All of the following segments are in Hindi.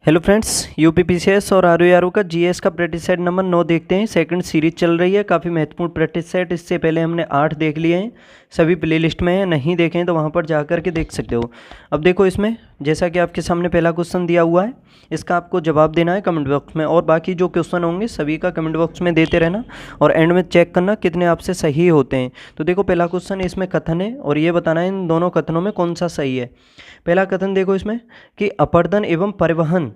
हेलो फ्रेंड्स, यूपीपीसीएस और आरओ का जीएस का प्रैक्टिस सेट नंबर 9 देखते हैं। सेकंड सीरीज चल रही है, काफ़ी महत्वपूर्ण प्रैक्टिस सेट। इससे पहले हमने 8 देख लिए हैं, सभी प्लेलिस्ट में हैं। नहीं देखें तो वहाँ पर जा कर के देख सकते हो। अब देखो, इसमें जैसा कि आपके सामने पहला क्वेश्चन दिया हुआ है, इसका आपको जवाब देना है कमेंट बॉक्स में, और बाकी जो क्वेश्चन होंगे सभी का कमेंट बॉक्स में देते रहना और एंड में चेक करना कितने आपसे सही होते हैं। तो देखो, पहला क्वेश्चन इसमें कथन है और ये बताना है इन दोनों कथनों में कौन सा सही है। पहला कथन देखो इसमें कि अपर्दन एवं परिवहन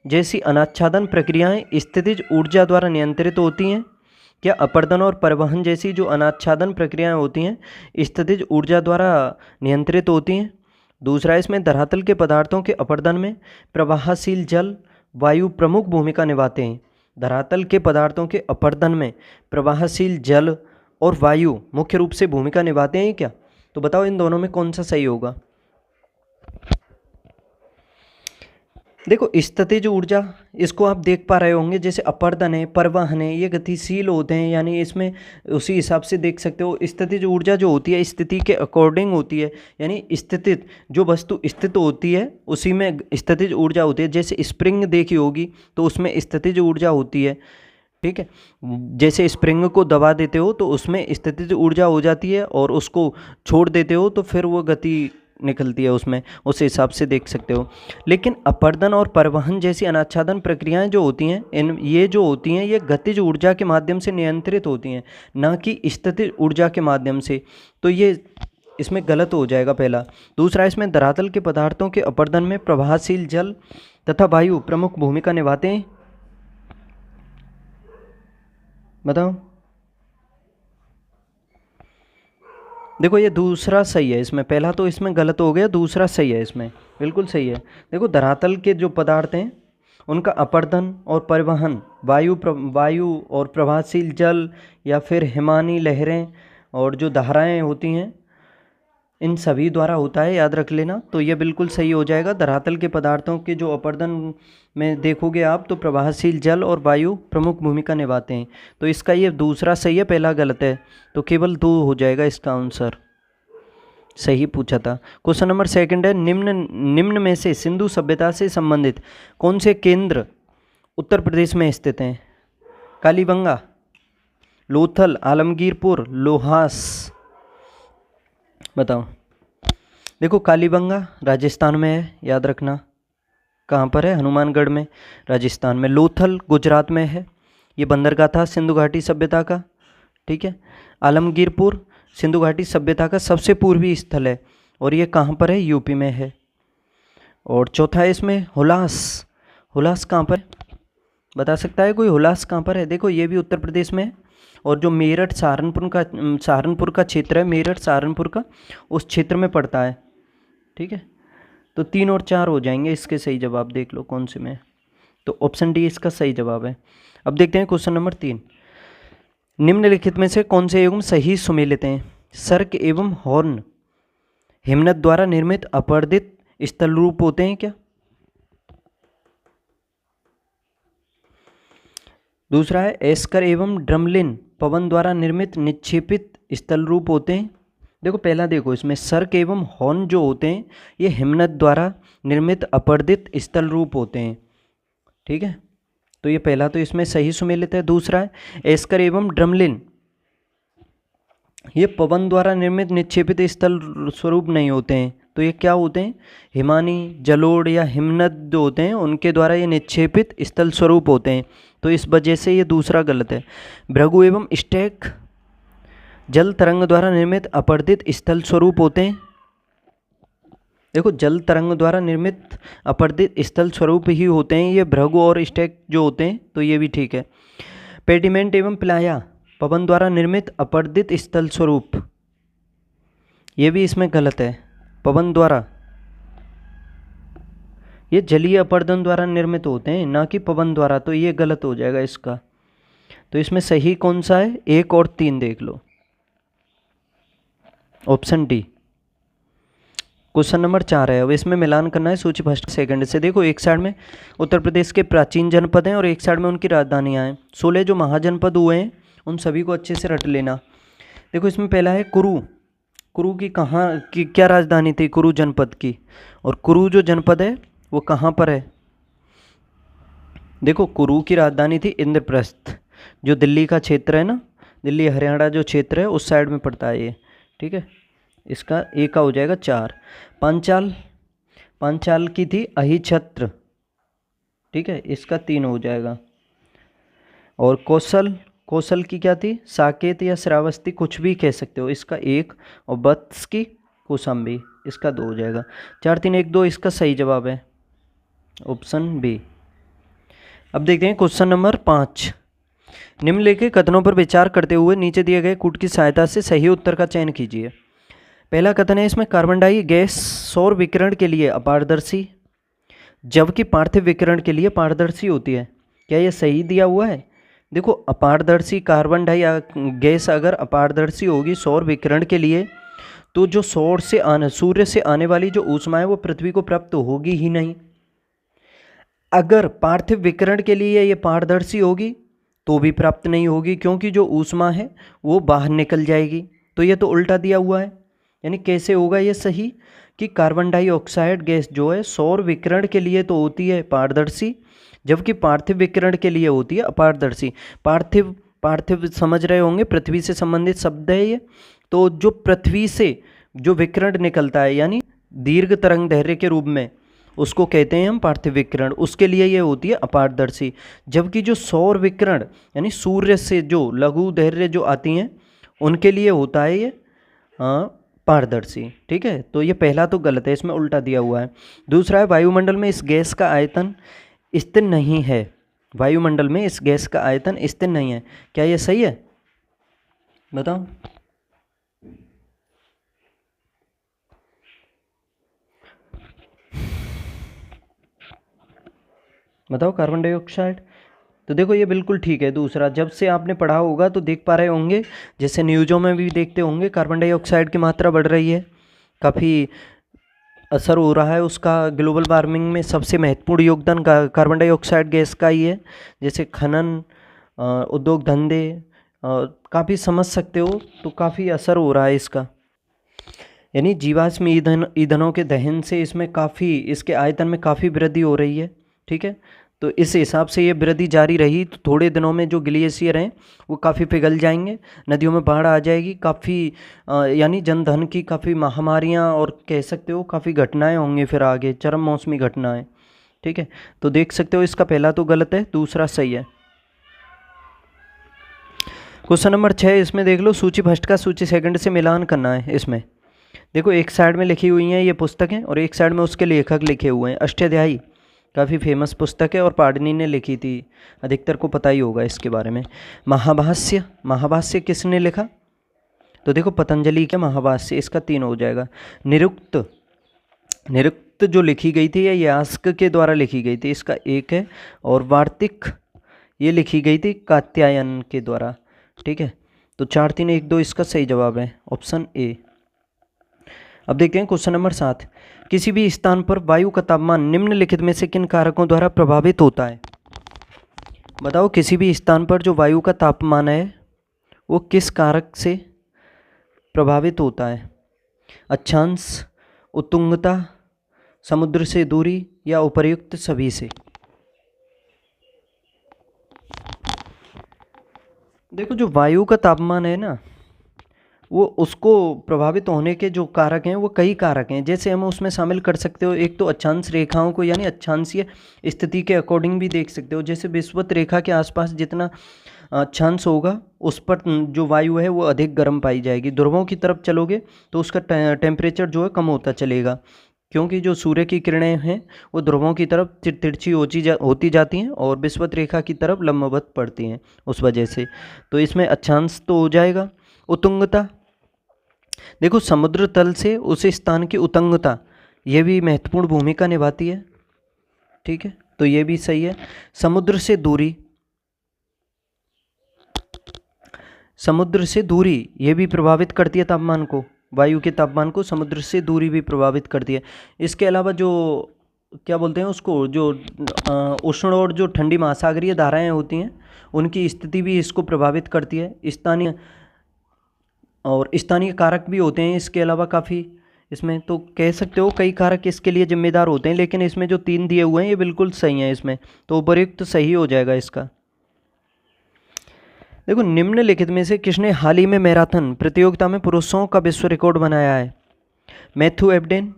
जैसी अनाच्छादन प्रक्रियाएं स्थितिज ऊर्जा द्वारा नियंत्रित होती हैं। क्या अपर्दन और परिवहन जैसी जो अनाच्छादन प्रक्रियाएं होती हैं स्थितिज ऊर्जा द्वारा नियंत्रित होती हैं। दूसरा, इसमें धरातल के पदार्थों के अपर्दन में प्रवाहशील जल वायु प्रमुख भूमिका निभाते हैं। धरातल के पदार्थों के अपर्दन में प्रवाहशील जल और वायु मुख्य रूप से भूमिका निभाते हैं क्या? तो बताओ इन दोनों में कौन सा सही होगा। देखो, स्थितिज ऊर्जा इसको आप देख पा रहे होंगे, जैसे अपर्दन है, परिवहन है, ये गतिशील होते हैं, यानी इसमें उसी हिसाब से देख सकते हो। स्थितिज ऊर्जा जो होती है स्थिति के अकॉर्डिंग होती है, यानी स्थितिज जो वस्तु स्थित होती है उसी में स्थितिज ऊर्जा होती है। जैसे स्प्रिंग देखी होगी तो उसमें स्थितिज ऊर्जा होती है, ठीक है। जैसे स्प्रिंग को दबा देते हो तो उसमें स्थितिज ऊर्जा हो जाती है, और उसको छोड़ देते हो तो फिर वो गति निकलती है उसमें, उस हिसाब से देख सकते हो। लेकिन अपर्दन और परिवहन जैसी अनाच्छादन प्रक्रियाएं जो होती हैं, ये जो होती हैं ये गतिज ऊर्जा के माध्यम से नियंत्रित होती हैं, ना कि स्थितिज ऊर्जा के माध्यम से। तो ये इसमें गलत हो जाएगा पहला। दूसरा, इसमें धरातल के पदार्थों के अपर्दन में प्रवाहशील जल तथा वायु प्रमुख भूमिका निभाते हैं। बताओ। देखो, ये दूसरा सही है इसमें, पहला तो इसमें गलत हो गया, दूसरा सही है इसमें, बिल्कुल सही है। देखो, धरातल के जो पदार्थ हैं उनका अपर्दन और परिवहन वायु और प्रवाहशील जल या फिर हिमानी लहरें और जो धाराएं होती हैं इन सभी द्वारा होता है, याद रख लेना। तो ये बिल्कुल सही हो जाएगा। धरातल के पदार्थों के जो अपर्दन में देखोगे आप तो प्रवाहशील जल और वायु प्रमुख भूमिका निभाते हैं। तो इसका ये दूसरा सही है, पहला गलत है। तो केवल 2 हो जाएगा इसका आंसर, सही पूछा था। क्वेश्चन नंबर सेकंड है, निम्न में से सिंधु सभ्यता से संबंधित कौन से केंद्र उत्तर प्रदेश में स्थित हैं? कालीबंगा, लोथल, आलमगीरपुर, लोहास। बताओ। देखो, कालीबंगा राजस्थान में है, याद रखना। कहाँ पर है? हनुमानगढ़ में, राजस्थान में। लोथल गुजरात में है, ये बंदरगाह था सिंधु घाटी सभ्यता का, ठीक है। आलमगीरपुर सिंधु घाटी सभ्यता का सबसे पूर्वी स्थल है, और ये कहाँ पर है? यूपी में है। और चौथा है इसमें हुलास। हुलास कहाँ पर है? बता सकता है कोई? हुलास कहाँ पर है? देखो, ये भी उत्तर प्रदेश में है, और जो मेरठ सहारनपुर का क्षेत्र है, मेरठ सहारनपुर का, उस क्षेत्र में पड़ता है, ठीक है। तो 3 और 4 हो जाएंगे इसके सही जवाब, देख लो कौन से में। तो ऑप्शन डी इसका सही जवाब है। अब देखते हैं क्वेश्चन नंबर 3, निम्नलिखित में से कौन से युग्म सही सुमेलित हैं? सर्क एवं हॉर्न हिमनद द्वारा निर्मित अपर्दित स्थल रूप होते हैं क्या? दूसरा है, एस्कर एवं ड्रमलिन पवन द्वारा निर्मित निक्षेपित स्थल रूप होते हैं। देखो, पहला देखो, इसमें सर्क एवं हॉर्न जो होते हैं ये हिमनद द्वारा निर्मित अपर्दित स्थल रूप होते हैं, ठीक है। तो ये पहला तो इसमें सही सुमेलित है। दूसरा है, एस्कर एवं ड्रमलिन ये पवन द्वारा निर्मित निक्षेपित स्थल स्वरूप नहीं होते हैं। तो ये क्या होते हैं? हिमानी, जलोढ़ या हिमनद जो होते हैं उनके द्वारा ये निक्षेपित स्थल स्वरूप होते हैं। तो इस वजह से ये दूसरा गलत है। भृगु एवं स्टैक जल तरंग द्वारा निर्मित अपर्दित स्थल स्वरूप होते हैं। देखो, जल तरंग द्वारा निर्मित अपर्दित स्थल स्वरूप ही होते हैं ये भृगु और स्टैक जो होते हैं, तो ये भी ठीक है। पेडिमेंट एवं प्लाया पवन द्वारा निर्मित अपर्दित स्थल स्वरूप, ये भी इसमें गलत है। पवन द्वारा, ये जलीय अपर्दन द्वारा निर्मित होते हैं, ना कि पवन द्वारा, तो ये गलत हो जाएगा इसका। तो इसमें सही कौन सा है? 1 और 3 देख लो, ऑप्शन डी। क्वेश्चन नंबर 4 है, अब इसमें मिलान करना है सूची फर्स्ट सेकंड से। देखो, एक साइड में उत्तर प्रदेश के प्राचीन जनपद हैं और एक साइड में उनकी राजधानियां हैं। 16 जो महाजनपद हुए हैं उन सभी को अच्छे से रट लेना। देखो, इसमें पहला है कुरु। कुरु की कहाँ की क्या राजधानी थी? कुरु जनपद की। और कुरु जो जनपद है वो कहाँ पर है? देखो कुरु की राजधानी थी इंद्रप्रस्थ, जो दिल्ली का क्षेत्र है ना, दिल्ली हरियाणा जो क्षेत्र है उस साइड में पड़ता है ये, ठीक है। इसका एक का हो जाएगा 4। पांचाल, पांचाल की थी अहिछत्र, ठीक है, इसका 3 हो जाएगा। और कौशल, कौशल की क्या थी, साकेत या श्रावस्ती कुछ भी कह सकते हो, इसका 1। और वत्स की कौशाम्बी, इसका 2 हो जाएगा। 4 3 1 2 इसका सही जवाब है ऑप्शन बी। अब देखते हैं क्वेश्चन नंबर 5। निम्नलिखित कथनों पर विचार करते हुए नीचे दिए गए कूट की सहायता से सही उत्तर का चयन कीजिए। पहला कथन है इसमें, कार्बन डाई गैस सौर विकिरण के लिए अपारदर्शी जबकि पार्थिव विकिरण के लिए पारदर्शी होती है। क्या यह सही दिया हुआ है? देखो अपारदर्शी कार्बन डाई गैस अगर अपारदर्शी होगी सौर विकिरण के लिए, तो जो सूर्य से आने वाली जो ऊष्मा है वो पृथ्वी को प्राप्त होगी ही नहीं। अगर पार्थिव विकिरण के लिए ये पारदर्शी होगी तो भी प्राप्त नहीं होगी, क्योंकि जो ऊष्मा है वो बाहर निकल जाएगी। तो ये तो उल्टा दिया हुआ है, यानी कैसे होगा ये सही कि कार्बन डाइऑक्साइड गैस जो है सौर विकिरण के लिए तो होती है पारदर्शी, जबकि पार्थिव विकिरण के लिए होती है अपारदर्शी। पार्थिव, पार्थिव समझ रहे होंगे, पृथ्वी से संबंधित शब्द है ये। तो जो पृथ्वी से जो विकिरण निकलता है यानी दीर्घ तरंग दैर्घ्य के रूप में, उसको कहते हैं हम पार्थिव विकिरण, उसके लिए ये होती है अपारदर्शी। जबकि जो सौर विकिरण यानी सूर्य से जो लघु दैर्घ्य जो आती हैं उनके लिए होता है ये पारदर्शी, ठीक है। तो ये पहला तो गलत है, इसमें उल्टा दिया हुआ है। दूसरा है, वायुमंडल में इस गैस का आयतन स्थिर नहीं है। वायुमंडल में इस गैस का आयतन स्थिर नहीं है, क्या ये सही है? बताओ। बताओ कार्बन डाइऑक्साइड। तो देखो ये बिल्कुल ठीक है। दूसरा, जब से आपने पढ़ा होगा तो देख पा रहे होंगे, जैसे न्यूज़ों में भी देखते होंगे कार्बन डाइऑक्साइड की मात्रा बढ़ रही है, काफ़ी असर हो रहा है उसका। ग्लोबल वार्मिंग में सबसे महत्वपूर्ण योगदान कार्बन डाइऑक्साइड गैस का ही है। जैसे खनन, उद्योग धंधे, काफ़ी समझ सकते हो, तो काफ़ी असर हो रहा है इसका। यानी जीवाश्म ईंधनों के दहन से इसमें काफ़ी, इसके आयतन में काफ़ी वृद्धि हो रही है, ठीक है। तो इस हिसाब से ये वृद्धि जारी रही तो थोड़े दिनों में जो ग्लेशियर हैं वो काफ़ी पिघल जाएंगे, नदियों में बाढ़ आ जाएगी, काफ़ी यानी जनधन की काफ़ी महामारियां और कह सकते हो काफ़ी घटनाएं होंगी फिर आगे, चरम मौसमी घटनाएं, ठीक है। तो देख सकते हो इसका पहला तो गलत है, दूसरा सही है। क्वेश्चन नंबर 6, इसमें देख लो, सूची फर्स्ट का सूची सेकंड से मिलान करना है। इसमें देखो एक साइड में लिखी हुई हैं ये पुस्तकें और एक साइड में उसके लेखक लिखे हुए हैं। अष्टाध्यायी काफ़ी फेमस पुस्तक है और पाणिनि ने लिखी थी, अधिकतर को पता ही होगा इसके बारे में। महाभाष्य, महाभाष्य किसने लिखा? तो देखो पतंजलि के महाभाष्य, इसका 3 हो जाएगा। निरुक्त, निरुक्त जो लिखी गई थी ये यास्क के द्वारा लिखी गई थी, इसका 1 है। और वार्तिक ये लिखी गई थी कात्यायन के द्वारा, ठीक है। तो 4 3 1 2 इसका सही जवाब है ऑप्शन ए। अब देखते हैं क्वेश्चन नंबर 7, किसी भी स्थान पर वायु का तापमान निम्नलिखित में से किन कारकों द्वारा प्रभावित होता है? बताओ किसी भी स्थान पर जो वायु का तापमान है वो किस कारक से प्रभावित होता है? अक्षांश, उत्तुंगता, समुद्र से दूरी या उपर्युक्त सभी से? देखो जो वायु का तापमान है ना, वो उसको प्रभावित होने के जो कारक हैं वो कई कारक हैं। जैसे हम उसमें शामिल कर सकते हो, एक तो अक्षांश रेखाओं को, यानी अक्षांशीय स्थिति के अकॉर्डिंग भी देख सकते हो। जैसे विषुवत रेखा के आसपास जितना अक्षांश होगा उस पर जो वायु है वो अधिक गर्म पाई जाएगी। ध्रुवों की तरफ चलोगे तो उसका टेम्परेचर जो है कम होता चलेगा, क्योंकि जो सूर्य की किरणें हैं वो ध्रुवों की तरफ तिरछी होती जाती हैं और विषुवत रेखा की तरफ लंबवत पड़ती हैं उस वजह से। तो इसमें अक्षांश तो हो जाएगा। उत्तुंगता, देखो समुद्र तल से उस स्थान की उत्तुंगता ये भी महत्वपूर्ण भूमिका निभाती है, ठीक है। तो ये भी सही है। समुद्र से दूरी, समुद्र से दूरी ये भी प्रभावित करती है तापमान को, वायु के तापमान को समुद्र से दूरी भी प्रभावित करती है। इसके अलावा जो क्या बोलते हैं उसको, जो उष्ण और जो ठंडी महासागरीय धाराएं होती हैं उनकी स्थिति भी इसको प्रभावित करती है। स्थानीय और स्थानीय कारक भी होते हैं इसके अलावा काफ़ी, इसमें तो कह सकते हो कई कारक इसके लिए जिम्मेदार होते हैं, लेकिन इसमें जो 3 दिए हुए हैं ये बिल्कुल सही हैं इसमें, तो उपयुक्त तो सही हो जाएगा इसका। देखो, निम्नलिखित में से किसने हाल ही में मैराथन प्रतियोगिता में पुरुषों का विश्व रिकॉर्ड बनाया है? Matthew Ebden,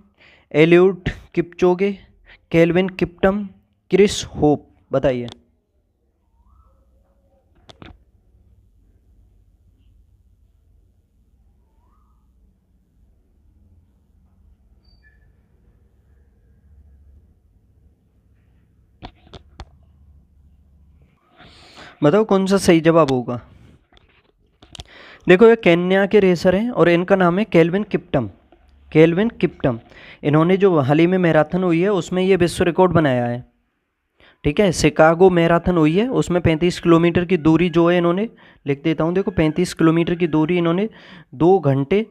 Eliud Kipchoge, Kelvin Kiptum, Chris Hope. बताइए। बताओ कौन सा सही जवाब होगा। देखो, ये केन्या के रेसर हैं और इनका नाम है केल्विन किप्टम। केल्विन किप्टम, इन्होंने जो हाल ही में मैराथन हुई है उसमें ये विश्व रिकॉर्ड बनाया है। ठीक है, शिकागो मैराथन हुई है, उसमें 35 किलोमीटर की दूरी जो है इन्होंने, लिख देता हूँ, देखो 35 किलोमीटर की दूरी इन्होंने 2 घंटे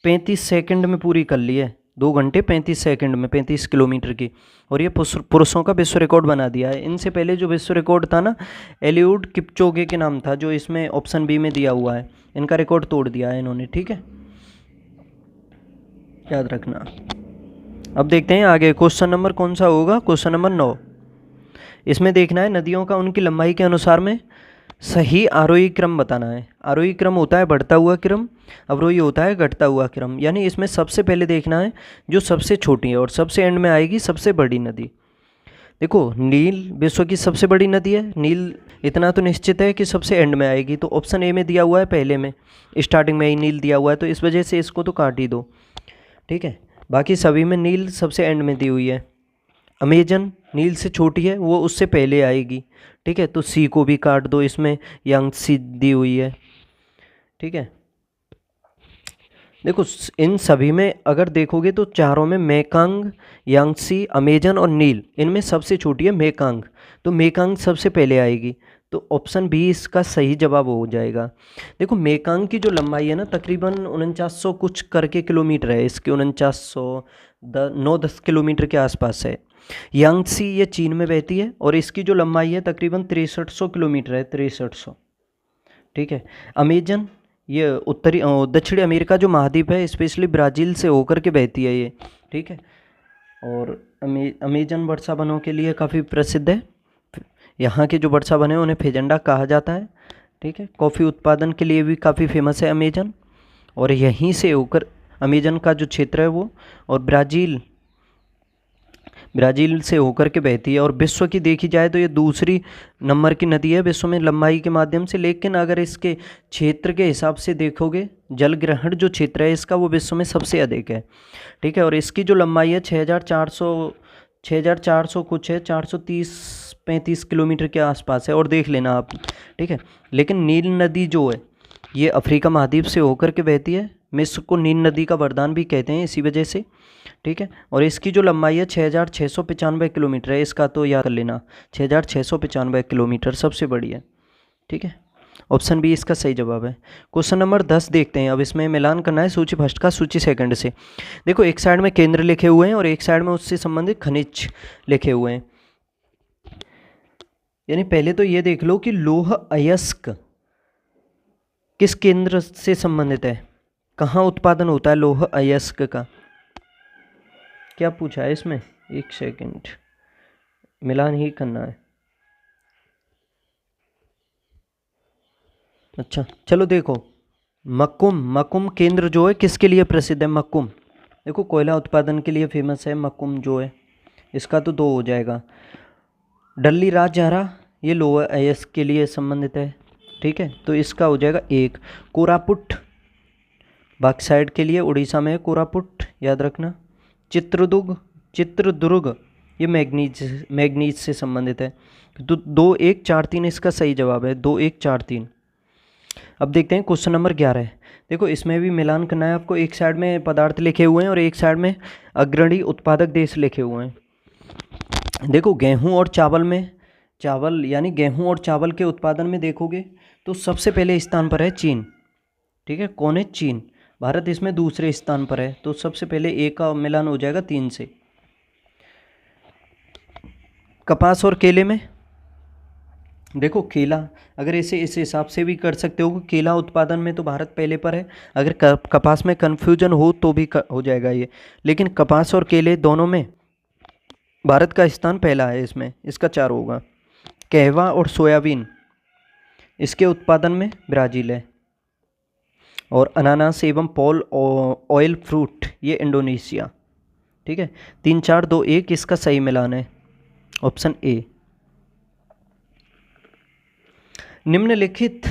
35 सेकंड में पूरी कर ली है। 2 घंटे 35 सेकंड में 35 किलोमीटर की, और ये पुरुषों का विश्व रिकॉर्ड बना दिया है। इनसे पहले जो विश्व रिकॉर्ड था ना, एलिउड किपचोगे के नाम था, जो इसमें ऑप्शन बी में दिया हुआ है। इनका रिकॉर्ड तोड़ दिया है इन्होंने। ठीक है, याद रखना। अब देखते हैं आगे, क्वेश्चन नंबर कौन सा होगा, क्वेश्चन नंबर 9। इसमें देखना है नदियों का उनकी लंबाई के अनुसार में सही आरोही क्रम बताना है। आरोही क्रम होता है बढ़ता हुआ क्रम, अवरोही होता है घटता हुआ क्रम। यानी इसमें सबसे पहले देखना है जो सबसे छोटी है और सबसे एंड में आएगी सबसे बड़ी नदी। देखो, नील विश्व की सबसे बड़ी नदी है, नील इतना तो निश्चित है कि सबसे एंड में आएगी, तो ऑप्शन ए में दिया हुआ है, पहले में स्टार्टिंग में ही नील दिया हुआ है, तो इस वजह से इसको तो काट ही दो। ठीक है, बाकी सभी में नील सबसे एंड में दी हुई है। अमेजन नील से छोटी है, वो उससे पहले आएगी। ठीक है, तो सी को भी काट दो, इसमें यांगसी दी हुई है। ठीक है, देखो इन सभी में अगर देखोगे तो चारों में मेकांग, यांगसी, अमेजन और नील, इनमें सबसे छोटी है मेकांग, तो मेकांग सबसे पहले आएगी, तो ऑप्शन बी इसका सही जवाब हो जाएगा। देखो, मेकांग की जो लंबाई है ना, तकरीबन 4900 कुछ करके किलोमीटर है, इसके 4900 9-10 किलोमीटर के आसपास है। यांगसी ये चीन में बहती है और इसकी जो लंबाई है तकरीबन 6300 किलोमीटर है, 6300। ठीक है, अमेजन ये उत्तरी दक्षिणी अमेरिका जो महाद्वीप है, स्पेशली ब्राज़ील से होकर के बहती है ये। ठीक है, और अमेजन वर्षा वनों के लिए काफ़ी प्रसिद्ध है। यहाँ के जो वर्षा वन है उन्हें फेजेंडा कहा जाता है। ठीक है, कॉफ़ी उत्पादन के लिए भी काफ़ी फेमस है अमेजन, और यहीं से होकर अमेजन का जो क्षेत्र है वो, और ब्राज़ील से होकर के बहती है। और विश्व की देखी जाए तो ये दूसरी नंबर की नदी है विश्व में लंबाई के माध्यम से, लेकिन अगर इसके क्षेत्र के हिसाब से देखोगे, जल ग्रहण जो क्षेत्र है इसका, वो विश्व में सबसे अधिक है। ठीक है, और इसकी जो लंबाई है 6400 कुछ है, 430-35 किलोमीटर के आसपास है, और देख लेना आप। ठीक है, लेकिन नील नदी जो है ये अफ्रीका महाद्वीप से होकर के बहती है। मिस्र को नील नदी का वरदान भी कहते हैं इसी वजह से। ठीक है, और इसकी जो लंबाई है 6695 किलोमीटर है, इसका तो याद कर लेना, 6695 किलोमीटर सबसे बड़ी है। ठीक है, ऑप्शन बी इसका सही जवाब है। क्वेश्चन नंबर 10 देखते हैं। अब इसमें मिलान करना है सूची फर्स्ट का सूची सेकंड से। देखो, एक साइड में केंद्र लिखे हुए हैं और एक साइड में उससे संबंधित खनिज लिखे हुए हैं। यानी पहले तो ये देख लो कि लौह अयस्क किस केंद्र से संबंधित है, कहाँ उत्पादन होता है लौह अयस्क का। क्या पूछा है इसमें, एक सेकंड, मिलान ही करना है। अच्छा चलो देखो, मक्कुम केंद्र जो है किसके लिए प्रसिद्ध है, मक्कुम। देखो, कोयला उत्पादन के लिए फेमस है मक्कुम जो है, इसका तो 2 हो जाएगा। डल्ली राजहरा ये लौह अयस्क के लिए संबंधित है। ठीक है, तो इसका हो जाएगा 1। कोरापुट बॉक्साइट के लिए उड़ीसा में है कोरापुट, याद रखना। चित्रदुर्ग ये मैग्नीज से संबंधित है। तो 2, 1, 4, 3 इसका सही जवाब है, 2, 1, 4, 3। अब देखते हैं क्वेश्चन नंबर 11। देखो, इसमें भी मिलान करना है आपको। एक साइड में पदार्थ लिखे हुए हैं और एक साइड में अग्रणी उत्पादक देश लिखे हुए हैं। देखो, गेहूं और चावल में, चावल यानी गेहूं और चावल के उत्पादन में देखोगे तो सबसे पहले स्थान पर है चीन। ठीक है, कौन है, चीन। भारत इसमें दूसरे स्थान पर है, तो सबसे पहले ए का मिलान हो जाएगा 3 से। कपास और केले में देखो केला, अगर इसे इस हिसाब से भी कर सकते हो कि केला उत्पादन में तो भारत पहले पर है। अगर कपास में कन्फ्यूजन हो तो भी हो जाएगा ये, लेकिन कपास और केले दोनों में भारत का स्थान पहला है। इसमें इसका 4 होगा। कहवा और सोयाबीन, इसके उत्पादन में ब्राज़ील है। और अनानास एवं पॉल ऑयल फ्रूट, ये इंडोनेशिया। ठीक है, 3 4 2 1 इसका सही मिलान है ऑप्शन ए। निम्नलिखित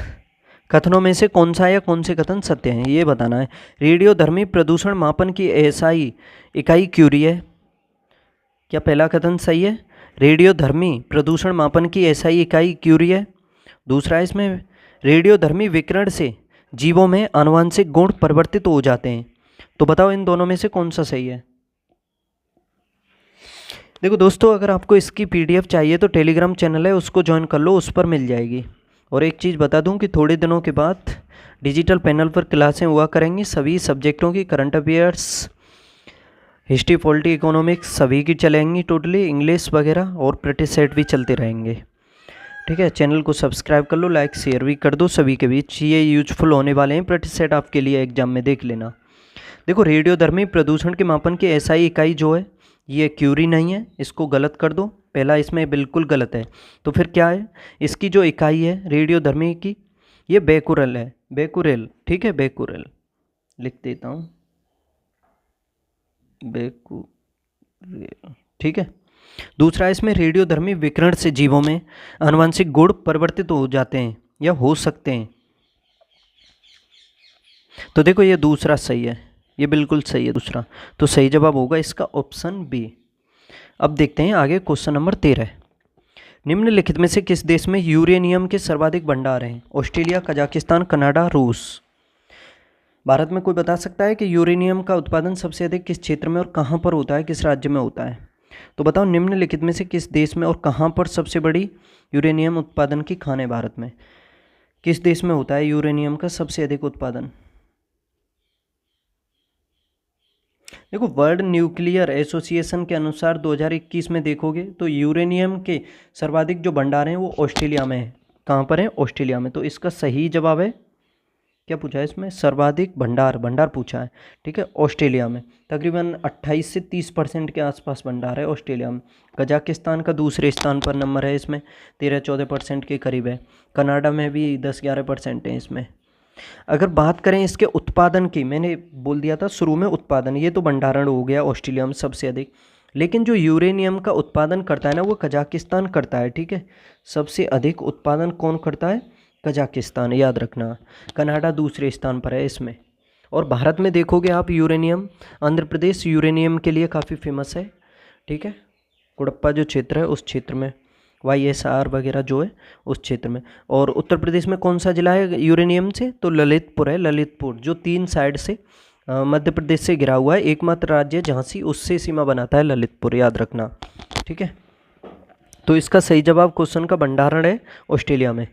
कथनों में से कौन सा या कौन से कथन सत्य हैं, ये बताना है। रेडियोधर्मी प्रदूषण मापन की एसआई इकाई क्यूरी है। क्या पहला कथन सही है? रेडियोधर्मी प्रदूषण मापन की एसआई इकाई क्यूरी है। दूसरा है इसमें रेडियोधर्मी विकिरण से जीवों में आनुवंशिक गुण परिवर्तित हो जाते हैं। तो बताओ इन दोनों में से कौन सा सही है। देखो दोस्तों, अगर आपको इसकी पीडीएफ चाहिए तो टेलीग्राम चैनल है, उसको ज्वाइन कर लो, उस पर मिल जाएगी। और एक चीज़ बता दूं कि थोड़े दिनों के बाद डिजिटल पैनल पर क्लासें हुआ करेंगी, सभी सब्जेक्टों की, current affairs, history, polity, economics सभी की चलेंगी टोटली, इंग्लिश वगैरह, और प्रैक्टिस सेट भी चलते रहेंगे। ठीक है, चैनल को सब्सक्राइब कर लो, लाइक शेयर भी कर दो सभी के बीच, ये यूजफुल होने वाले हैं प्रैक्टिस सेट आपके लिए एग्जाम में, देख लेना। देखो, रेडियोधर्मी प्रदूषण के मापन की एसआई इकाई जो है ये क्यूरी नहीं है, इसको गलत कर दो, पहला इसमें बिल्कुल गलत है। तो फिर क्या है इसकी जो इकाई है रेडियोधर्मी की, ये बेकुरल है, बेकुरेल। ठीक है, बेकुरेल लिख देता हूँ, बेकुरेल। ठीक है, दूसरा इसमें रेडियोधर्मी विकिरण से जीवों में आनुवंशिक गुण परिवर्तित हो जाते हैं या हो सकते हैं। तो देखो ये दूसरा सही है, ये बिल्कुल सही है दूसरा, तो सही जवाब होगा इसका ऑप्शन बी। अब देखते हैं आगे क्वेश्चन नंबर 13। निम्नलिखित में से किस देश में यूरेनियम के सर्वाधिक भंडार हैं? ऑस्ट्रेलिया, कजाकिस्तान, कनाडा, रूस। भारत में कोई बता सकता है कि यूरेनियम का उत्पादन सबसे अधिक किस क्षेत्र में और कहाँ पर होता है, किस राज्य में होता है? तो बताओ निम्नलिखित में से किस देश में और कहाँ पर सबसे बड़ी यूरेनियम उत्पादन की खान है भारत में? किस देश में होता है यूरेनियम का सबसे अधिक उत्पादन? देखो, वर्ल्ड न्यूक्लियर एसोसिएशन के अनुसार 2021 में देखोगे तो यूरेनियम के सर्वाधिक जो भंडार हैं वो ऑस्ट्रेलिया में है। कहाँ पर है? ऑस्ट्रेलिया में। तो इसका सही जवाब है, क्या पूछा है इसमें? सर्वाधिक भंडार पूछा है। ठीक है, ऑस्ट्रेलिया में तकरीबन 28 से 30% के आसपास भंडार है ऑस्ट्रेलिया में। कजाकिस्तान का दूसरे स्थान पर नंबर है, इसमें 13-14% के करीब है। कनाडा में भी 10-11% है इसमें। अगर बात करें इसके उत्पादन की, मैंने बोल दिया था शुरू में उत्पादन, ये तो भंडारण हो गया ऑस्ट्रेलिया में सबसे अधिक, लेकिन जो यूरेनियम का उत्पादन करता है ना वो कजाकिस्तान करता है। ठीक है, सबसे अधिक उत्पादन कौन करता है? कजाकिस्तान, याद रखना। कनाडा दूसरे स्थान पर है इसमें। और भारत में देखोगे आप यूरेनियम, आंध्र प्रदेश यूरेनियम के लिए काफ़ी फेमस है। ठीक है, कुड़प्पा जो क्षेत्र है उस क्षेत्र में, YSR वगैरह जो है उस क्षेत्र में। और उत्तर प्रदेश में कौन सा जिला है यूरेनियम से? तो ललितपुर है, ललितपुर, जो 3 साइड से मध्य प्रदेश से घिरा हुआ है, एकमात्र राज्य झांसी उससे सीमा बनाता है ललितपुर, याद रखना। ठीक है, तो इसका सही जवाब क्वेश्चन का भंडारण है ऑस्ट्रेलिया में।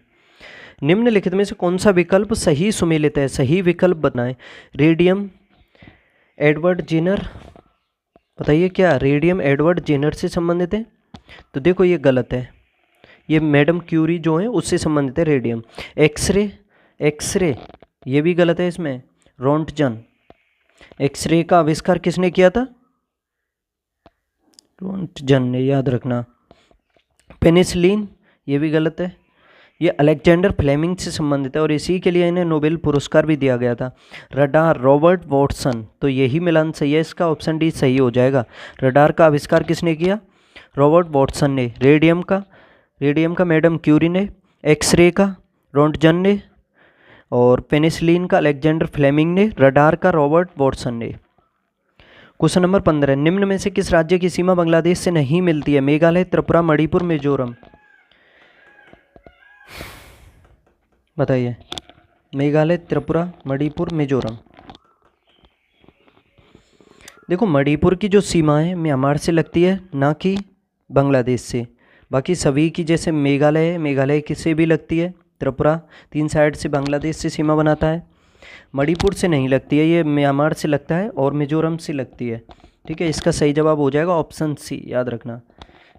निम्नलिखित में से कौन सा विकल्प सही सुमेलित है? सही विकल्प बताएं। रेडियम एडवर्ड जेनर, बताइए क्या रेडियम एडवर्ड जेनर से संबंधित है? तो देखो ये गलत है, ये मैडम क्यूरी जो है उससे संबंधित है रेडियम। एक्सरे ये भी गलत है इसमें। रोंटजन, एक्सरे का आविष्कार किसने किया था? रोंटजन ने, याद रखना। पेनिसिलिन ये भी गलत है, ये अलेक्जेंडर फ्लेमिंग से संबंधित है और इसी के लिए इन्हें नोबेल पुरस्कार भी दिया गया था। रडार, रॉबर्ट वॉटसन, तो यही मिलान सही है, इसका ऑप्शन डी सही हो जाएगा। रडार का आविष्कार किसने किया? रॉबर्ट वॉटसन ने। रेडियम का मैडम क्यूरी ने। एक्सरे का रोंटजन ने। और पेनिसिलिन का अलेक्जेंडर फ्लेमिंग ने। रडार का रॉबर्ट वॉटसन ने। क्वेश्चन नंबर 15, निम्न में से किस राज्य की सीमा बांग्लादेश से नहीं मिलती है? मेघालय, त्रिपुरा, मणिपुर, मिजोरम। बताइए, मेघालय, त्रिपुरा, मणिपुर, मिजोरम। देखो, मणिपुर की जो सीमा है म्यांमार से लगती है, ना कि बांग्लादेश से। बाकी सभी की जैसे मेघालय है, मेघालय किससे भी लगती है। त्रिपुरा 3 साइड से बांग्लादेश से सीमा बनाता है। मणिपुर से नहीं लगती है, ये म्यांमार से लगता है। और मिजोरम से लगती है। ठीक है, इसका सही जवाब हो जाएगा ऑप्शन सी, याद रखना।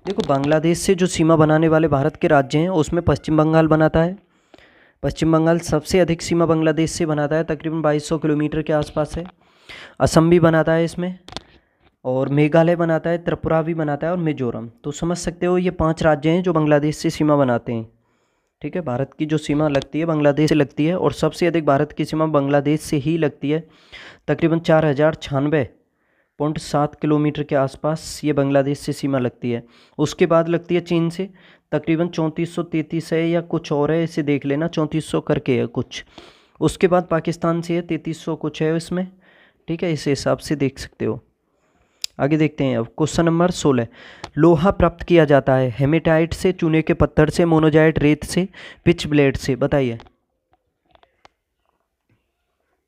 देखो बांग्लादेश से जो सीमा बनाने वाले भारत के राज्य हैं उसमें पश्चिम बंगाल बनाता है। पश्चिम बंगाल सबसे अधिक सीमा बांग्लादेश से बनाता है, तकरीबन 2200 किलोमीटर के आसपास है। असम भी बनाता है इसमें, और मेघालय बनाता है, त्रिपुरा भी बनाता है, और मिजोरम। तो समझ सकते हो ये 5 राज्य हैं जो बांग्लादेश से सीमा बनाते हैं। ठीक है, भारत की जो सीमा लगती है बांग्लादेश से लगती है, और सबसे अधिक भारत की सीमा बांग्लादेश से ही लगती है। तकरीबन 4096.7 किलोमीटर के आसपास ये बांग्लादेश से सीमा लगती है। उसके बाद लगती है चीन से, तकरीबन 3433 है या कुछ और है, इसे देख लेना, 3400 करके है कुछ। उसके बाद पाकिस्तान से है, 3300 कुछ है इसमें। ठीक है, इस हिसाब से देख सकते हो। आगे देखते हैं अब क्वेश्चन नंबर 16। लोहा प्राप्त किया जाता है हेमेटाइट से, चूने के पत्थर से, मोनोजाइट रेत से, पिच ब्लेड से, बताइए।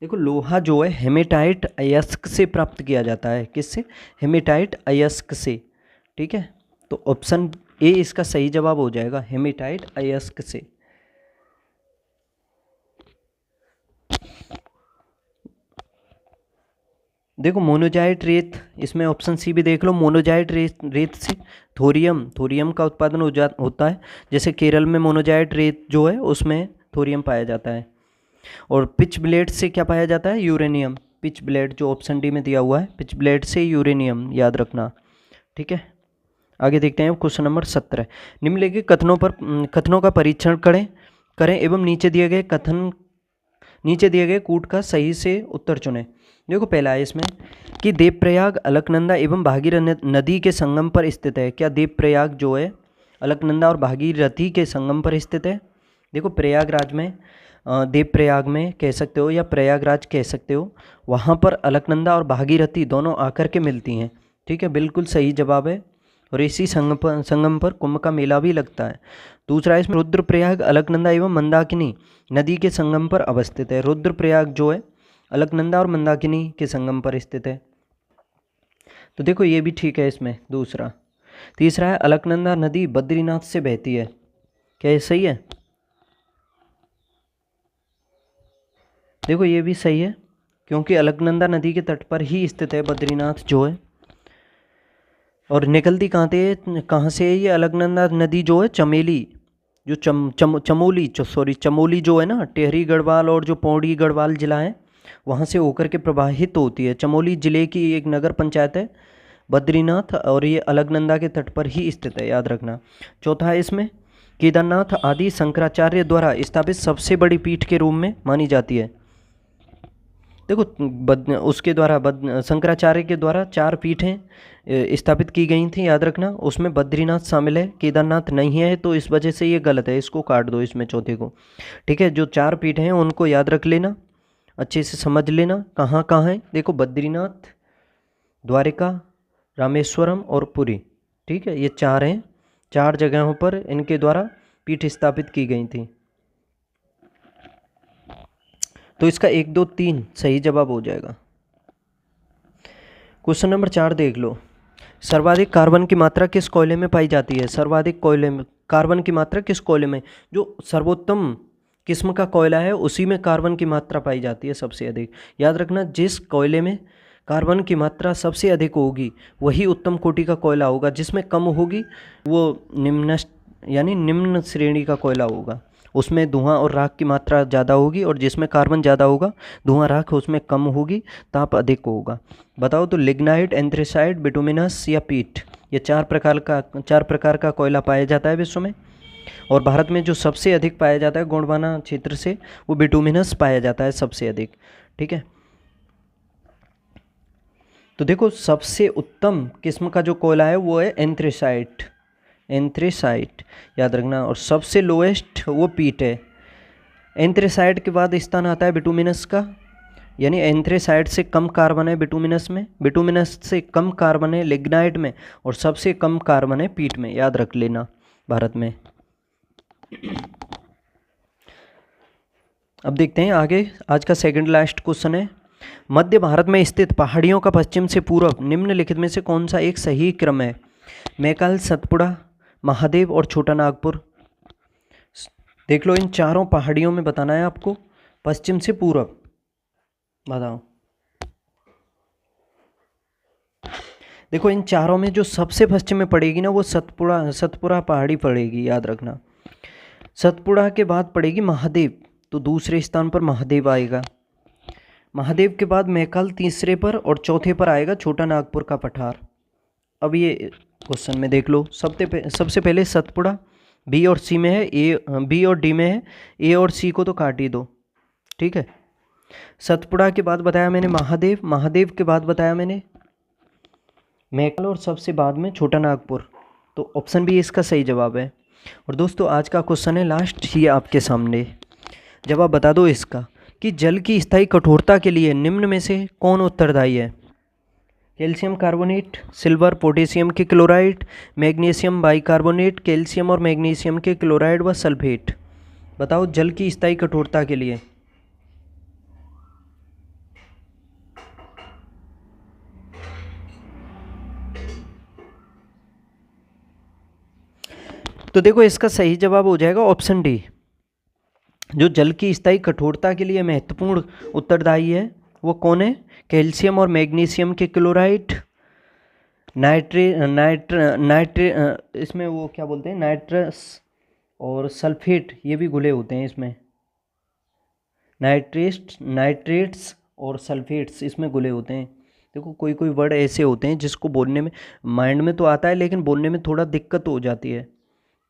देखो लोहा जो है हेमेटाइट अयस्क से प्राप्त किया जाता है। किससे? हेमेटाइट अयस्क से। ठीक है, तो ऑप्शन ए इसका सही जवाब हो जाएगा, हेमेटाइट अयस्क से। देखो मोनोजाइट रेत, इसमें ऑप्शन सी भी देख लो, मोनोजाइट रेत से थोरियम का उत्पादन होता है। जैसे केरल में मोनोजाइट रेत जो है उसमें थोरियम पाया जाता है। और पिच ब्लेड से क्या पाया जाता है? यूरेनियम। पिच ब्लेड जो ऑप्शन डी में दिया हुआ है, पिच ब्लेड से यूरेनियम, याद रखना। ठीक है, आगे देखते हैं क्वेश्चन नंबर 17। निम्नलिखित कथनों का परीक्षण करें एवं नीचे दिए गए कूट का सही से उत्तर चुनें। देखो पहला है इसमें कि देवप्रयाग अलकनंदा एवं भागीरथी नदी के संगम पर स्थित है। क्या देवप्रयाग जो है अलकनंदा और भागीरथी के संगम पर स्थित है? देखो प्रयागराज में, देवप्रयाग में कह सकते हो या प्रयागराज कह सकते हो, वहाँ पर अलकनंदा और भागीरथी दोनों आकर के मिलती हैं। ठीक है, बिल्कुल सही जवाब है। और इसी संगम पर कुंभ का मेला भी लगता है। दूसरा इसमें रुद्रप्रयाग अलकनंदा एवं मंदाकिनी नदी के संगम पर अवस्थित है। रुद्रप्रयाग जो है अलकनंदा और मंदाकिनी के संगम पर स्थित है। तो देखो ये भी ठीक है इसमें दूसरा। तीसरा है अलकनंदा नदी बद्रीनाथ से बहती है। क्या ये सही है? देखो ये भी सही है, क्योंकि अलकनंदा नदी के तट पर ही स्थित है बद्रीनाथ जो है। और निकलती कहाँ से है ये अलकनंदा नदी जो है? चमेली, जो चमोली जो है ना, टिहरी गढ़वाल और जो पौड़ी गढ़वाल जिला है वहाँ से होकर के प्रवाहित होती है। चमोली जिले की एक नगर पंचायत है बद्रीनाथ, और ये अलकनंदा के तट पर ही स्थित है, याद रखना। चौथा है इसमें केदारनाथ आदि शंकराचार्य द्वारा स्थापित सबसे बड़ी पीठ के रूप में मानी जाती है। देखो उसके द्वारा शंकराचार्य के द्वारा 4 पीठें स्थापित की गई थी, याद रखना। उसमें बद्रीनाथ शामिल है, केदारनाथ नहीं है, तो इस वजह से ये गलत है, इसको काट दो इसमें चौथे को। ठीक है, जो 4 पीठें हैं उनको याद रख लेना, अच्छे से समझ लेना कहाँ कहाँ है। देखो बद्रीनाथ, द्वारिका, रामेश्वरम और पुरी। ठीक है, ये 4 हैं, 4 जगहों पर इनके द्वारा पीठ स्थापित की गई थी। तो इसका 1, 2, 3 सही जवाब हो जाएगा। क्वेश्चन नंबर 4 देख लो। सर्वाधिक कार्बन की मात्रा किस कोयले में पाई जाती है? सर्वाधिक कार्बन की मात्रा किस कोयले में? जो सर्वोत्तम किस्म का कोयला है उसी में कार्बन की मात्रा पाई जाती है सबसे अधिक। याद रखना, जिस कोयले में कार्बन की मात्रा सबसे अधिक होगी वही उत्तम कोटि का कोयला होगा। जिसमें कम होगी वो निम्न श्रेणी का कोयला होगा। उसमें धुआं और राख की मात्रा ज़्यादा होगी, और जिसमें कार्बन ज़्यादा होगा, धुआं राख उसमें कम होगी, ताप अधिक होगा। बताओ तो लिग्नाइट, एंथ्रेसाइट, बिटुमिनस या पीट, ये 4 प्रकार का कोयला पाया जाता है विश्व में। और भारत में जो सबसे अधिक पाया जाता है गोंडवाना क्षेत्र से, वो बिटुमिनस पाया जाता है सबसे अधिक। ठीक है, तो देखो सबसे उत्तम किस्म का जो कोयला है वो है एंथ्रेसाइट, याद रखना। और सबसे लोएस्ट वो पीट है। एंथ्रेसाइट के बाद स्थान आता है बिटुमिनस का, यानी एंथ्रेसाइट से कम कार्बन है बिटुमिनस में, बिटुमिनस से कम कार्बन है लिग्नाइट में, और सबसे कम कार्बन है पीट में, याद रख लेना भारत में। अब देखते हैं आगे, आज का सेकंड लास्ट क्वेश्चन है। मध्य भारत में स्थित पहाड़ियों का पश्चिम से पूर्व निम्नलिखित में से कौन सा एक सही क्रम है? मैकाल, सतपुड़ा, महादेव और छोटा नागपुर। देख लो, इन चारों पहाड़ियों में बताना है आपको पश्चिम से पूर्व। बताओ। देखो इन चारों में जो सबसे पश्चिम में पड़ेगी ना वो सतपुड़ा पहाड़ी पड़ेगी, याद रखना। सतपुड़ा के बाद पड़ेगी महादेव, तो दूसरे स्थान पर महादेव आएगा। महादेव के बाद मैकाल तीसरे पर और चौथे पर आएगा छोटा नागपुर का पठार। अब ये क्वेश्चन में देख लो, सबसे पहले सतपुड़ा बी और सी में है, बी और डी में है, ए और सी को तो काट ही दो, ठीक है। सतपुड़ा के बाद बताया मैंने महादेव, महादेव के बाद बताया मैंने मैकाल और सबसे बाद में छोटा नागपुर, तो ऑप्शन बी इसका सही जवाब है। और दोस्तों आज का क्वेश्चन है लास्ट, ये आपके सामने, जवाब बता दो इसका कि जल की स्थायी कठोरता के लिए निम्न में से कौन उत्तरदायी है? कैल्शियम कार्बोनेट, सिल्वर पोटेशियम के क्लोराइड, मैग्नीशियम बाइकार्बोनेट, कैल्शियम और मैग्नीशियम के क्लोराइड व सल्फेट। बताओ जल की स्थायी कठोरता के लिए। तो देखो इसका सही जवाब हो जाएगा ऑप्शन डी। जो जल की स्थायी कठोरता के लिए महत्वपूर्ण उत्तरदायी है वो कौन है? कैल्शियम और मैग्नीशियम के क्लोराइड, इसमें वो क्या बोलते हैं, नाइट्रस और सल्फेट, ये भी घुले होते हैं इसमें, नाइट्रेट्स और सल्फेट्स इसमें घुले होते हैं। देखो कोई कोई वर्ड ऐसे होते हैं जिसको बोलने में माइंड में तो आता है लेकिन बोलने में थोड़ा दिक्कत हो जाती है,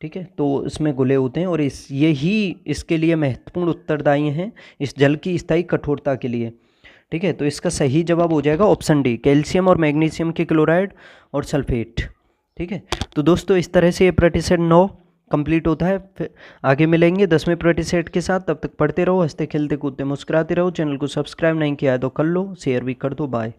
ठीक है, तो इसमें घुले होते हैं और यही इसके लिए महत्वपूर्ण उत्तरदायी हैं इस जल की स्थायी कठोरता के लिए, ठीक है। तो इसका सही जवाब हो जाएगा ऑप्शन डी, कैल्शियम और मैग्नीशियम के क्लोराइड और सल्फेट, ठीक है। तो दोस्तों इस तरह से ये प्रैक्टिस सेट 9 कंप्लीट होता है। फिर आगे मिलेंगे 10वें प्रैक्टिस सेट के साथ, तब तक पढ़ते रहो, हंसते खेलते कूदते मुस्कुराते रहो। चैनल को सब्सक्राइब नहीं किया है तो कर लो, शेयर भी कर दो। बाय।